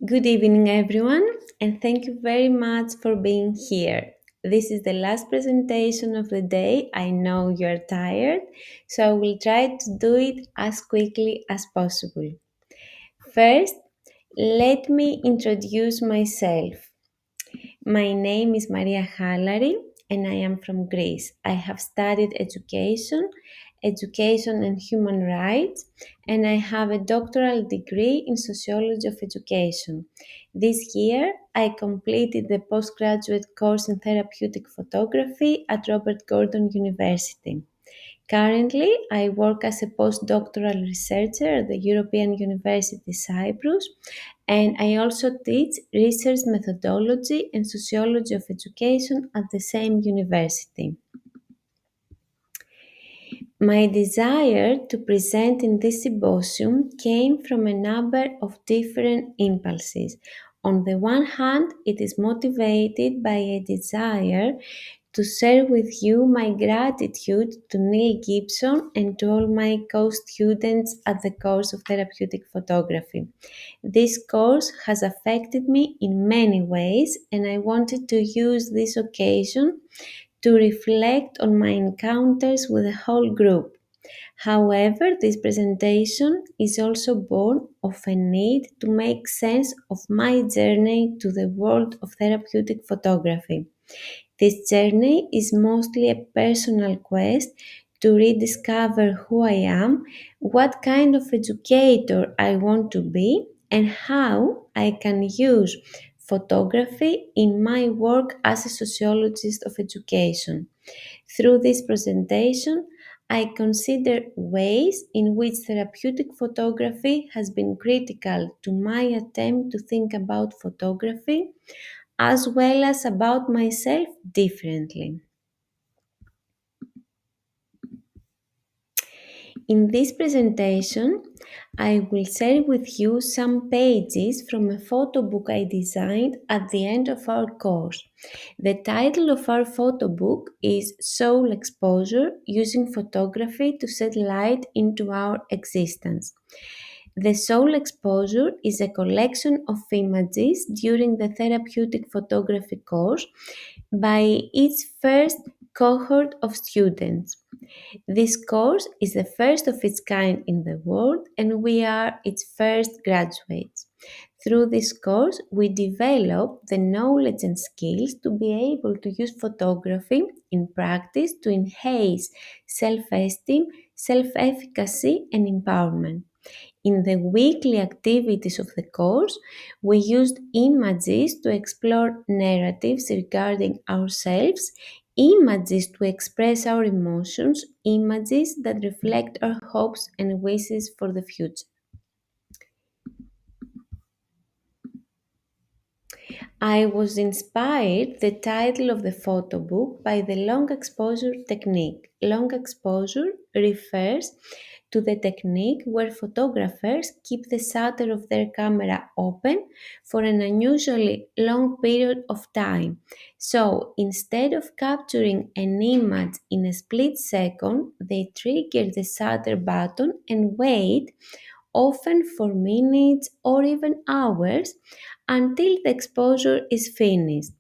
Good evening, everyone, and thank you very much for being here. This is the last presentation of the day. I know you're tired, so I will try to do it as quickly as possible. First, let me introduce myself. My name is Maria Chalari and I am from Greece. I have studied education and human rights, and I have a doctoral degree in sociology of education. This year, I completed the postgraduate course in therapeutic photography at Robert Gordon University. Currently, I work as a postdoctoral researcher at the European University Cyprus, and I also teach research methodology and sociology of education at the same university. My desire to present in this symposium came from a number of different impulses. On the one hand, it is motivated by a desire to share with you my gratitude to Neil Gibson and to all my co-students at the course of therapeutic photography. This course has affected me in many ways, and I wanted to use this occasion to reflect on my encounters with the whole group. However, this presentation is also born of a need to make sense of my journey to the world of therapeutic photography. This journey is mostly a personal quest to rediscover who I am, what kind of educator I want to be, and how I can use photography in my work as a sociologist of education. Through this presentation, I consider ways in which therapeutic photography has been critical to my attempt to think about photography as well as about myself differently. In this presentation, I will share with you some pages from a photo book I designed at the end of our course. The title of our photo book is Soul Exposure, Using Photography to Shed Light into Our Existence. The soul exposure is a collection of images during the therapeutic photography course by its first cohort of students. This course is the first of its kind in the world, and we are its first graduates. Through this course, we develop the knowledge and skills to be able to use photography in practice to enhance self esteem, self efficacy, and empowerment. In the weekly activities of the course, we used images to explore narratives regarding ourselves, images to express our emotions, images that reflect our hopes and wishes for the future. I was inspired the title of the photo book by the long exposure technique. Long exposure refers to the technique where photographers keep the shutter of their camera open for an unusually long period of time. So instead of capturing an image in a split second, they trigger the shutter button and wait, often for minutes or even hours, until the exposure is finished.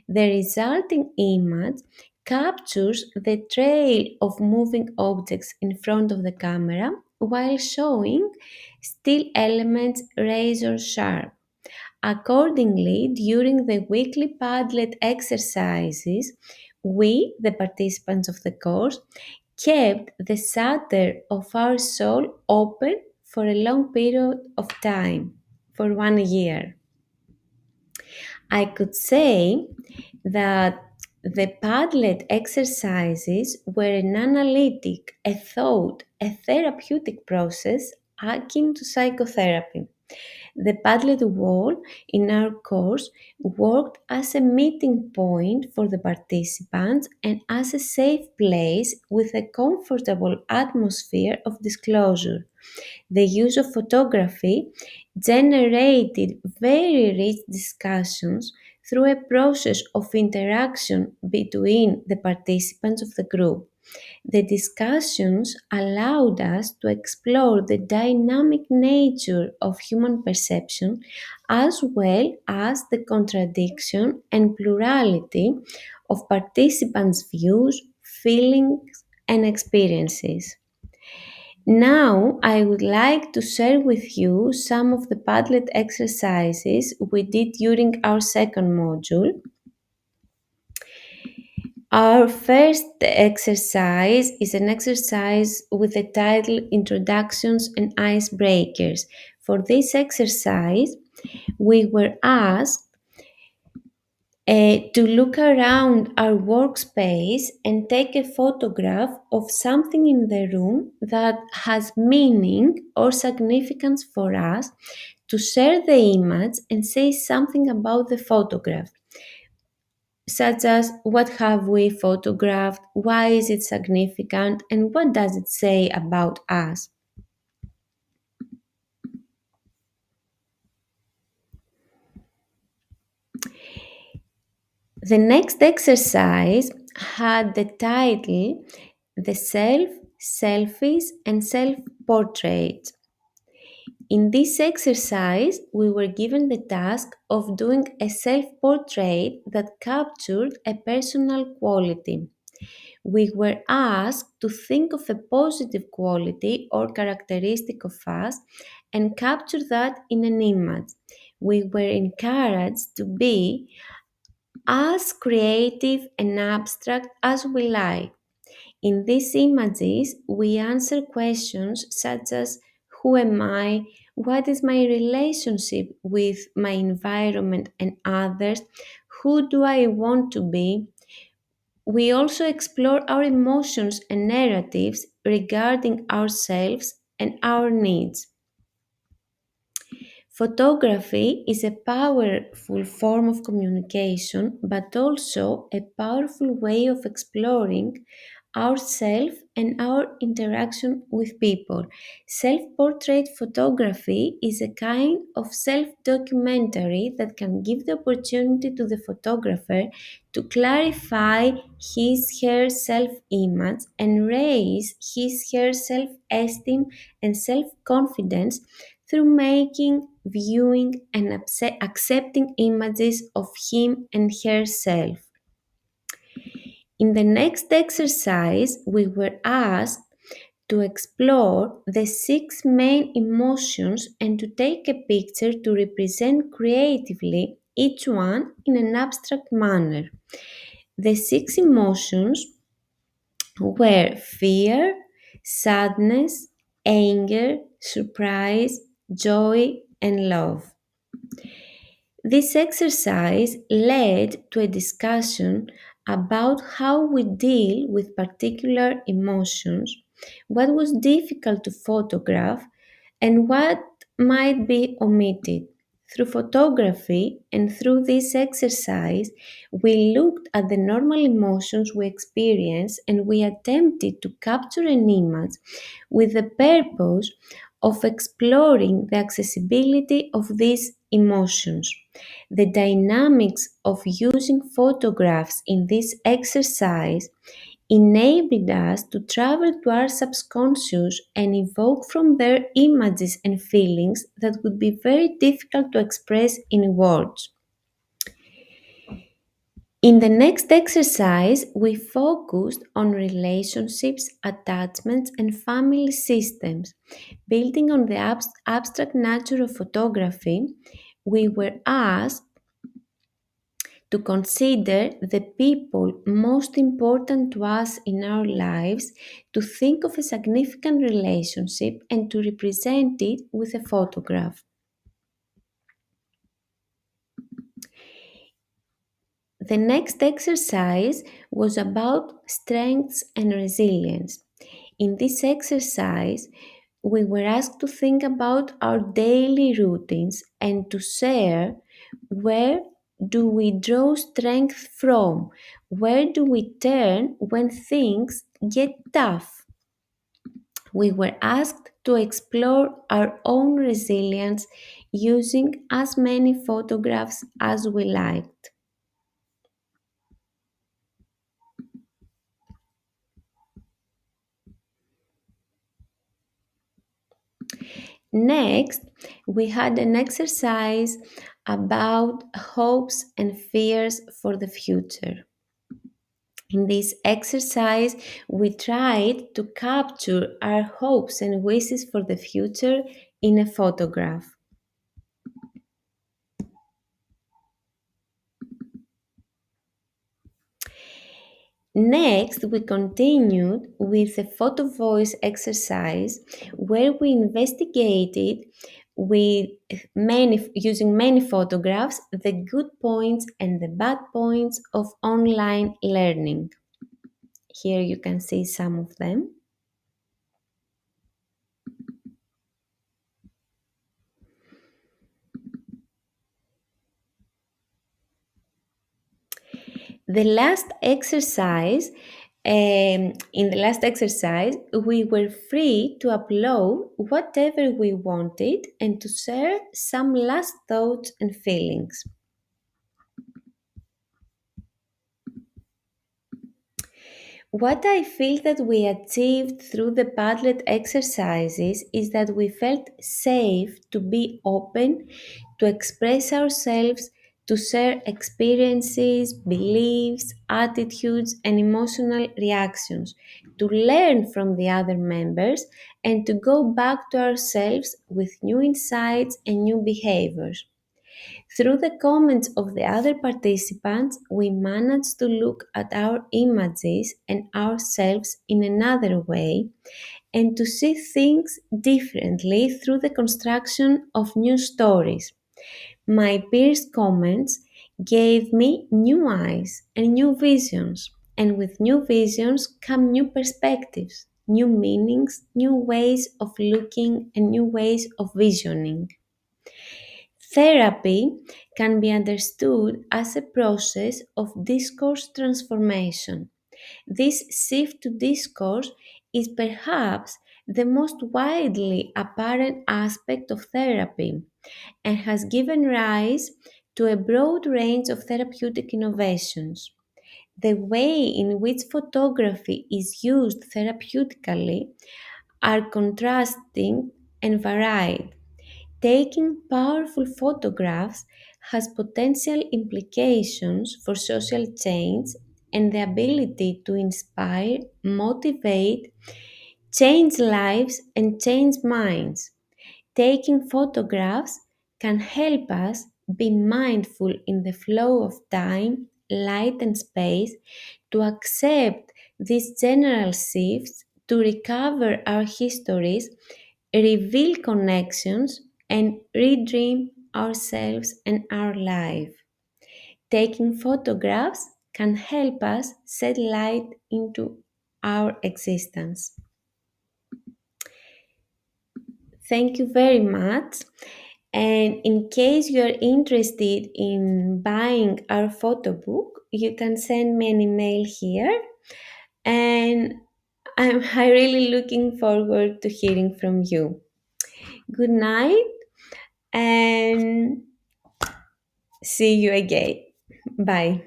The resulting image captures the trail of moving objects in front of the camera while showing still elements razor sharp. Accordingly, during the weekly Padlet exercises, we, the participants of the course, kept the shutter of our soul open for a long period of time, for 1 year. I could say that the Padlet exercises were an analytic, a thought, a therapeutic process akin to psychotherapy. The Padlet wall in our course worked as a meeting point for the participants and as a safe place with a comfortable atmosphere of disclosure. The use of photography generated very rich discussions through a process of interaction between the participants of the group. The discussions allowed us to explore the dynamic nature of human perception as well as the contradiction and plurality of participants' views, feelings, and experiences. Now, I would like to share with you some of the Padlet exercises we did during our second module. Our first exercise is an exercise with the title Introductions and Icebreakers. For this exercise, we were asked to look around our workspace and take a photograph of something in the room that has meaning or significance for us, to share the image and say something about the photograph, such as what have we photographed, why is it significant, and what does it say about us. The next exercise had the title The Self, Selfies, and Self Portrait. In this exercise, we were given the task of doing a self portrait that captured a personal quality. We were asked to think of a positive quality or characteristic of us and capture that in an image. We were encouraged to be as creative and abstract as we like. In these images, we answer questions such as who am I? What is my relationship with my environment and others? Who do I want to be? We also explore our emotions and narratives regarding ourselves and our needs. Photography is a powerful form of communication, but also a powerful way of exploring ourselves and our interaction with people. Self portrait photography is a kind of self documentary that can give the opportunity to the photographer to clarify his/her self image and raise his/her self esteem and self confidence through making, viewing, and accepting images of him and herself. In the next exercise, we were asked to explore the six main emotions and to take a picture to represent creatively each one in an abstract manner. The six emotions were fear, sadness, anger, surprise, joy, and love. This exercise led to a discussion about how we deal with particular emotions, what was difficult to photograph, and what might be omitted. Through photography and through this exercise, we looked at the normal emotions we experience and we attempted to capture an image with the purpose of exploring the accessibility of these emotions. The dynamics of using photographs in this exercise enabled us to travel to our subconscious and evoke from there images and feelings that would be very difficult to express in words. In the next exercise, we focused on relationships, attachments, and family systems. Building on the abstract nature of photography, we were asked to consider the people most important to us in our lives, to think of a significant relationship and to represent it with a photograph. The next exercise was about strengths and resilience. In this exercise, we were asked to think about our daily routines and to share where do we draw strength from? Where do we turn when things get tough? We were asked to explore our own resilience using as many photographs as we liked. Next, we had an exercise about hopes and fears for the future. In this exercise, we tried to capture our hopes and wishes for the future in a photograph. Next, we continued with a photo voice exercise where we investigated with using many photographs the good points and the bad points of online learning. Here you can see some of them. The last exercise, in the last exercise, we were free to upload whatever we wanted and to share some last thoughts and feelings. What I feel that we achieved through the Padlet exercises is that we felt safe to be open, to express ourselves, to share experiences, beliefs, attitudes, and emotional reactions, to learn from the other members, and to go back to ourselves with new insights and new behaviors. Through the comments of the other participants, we managed to look at our images and ourselves in another way and to see things differently through the construction of new stories. My peers' comments gave me new eyes and new visions, and with new visions come new perspectives, new meanings, new ways of looking, and new ways of visioning. Therapy can be understood as a process of discourse transformation. This shift to discourse is perhaps the most widely apparent aspect of therapy and has given rise to a broad range of therapeutic innovations. The way in which photography is used therapeutically are contrasting and varied. Taking powerful photographs has potential implications for social change and the ability to inspire, motivate, change lives, and change minds. Taking photographs can help us be mindful in the flow of time, light, and space, to accept these general shifts, to recover our histories, reveal connections, and redream ourselves and our life. Taking photographs can help us shed light into our existence. Thank you very much. And in case you are interested in buying our photo book, you can send me an email here. And I'm really looking forward to hearing from you. Good night and see you again. Bye.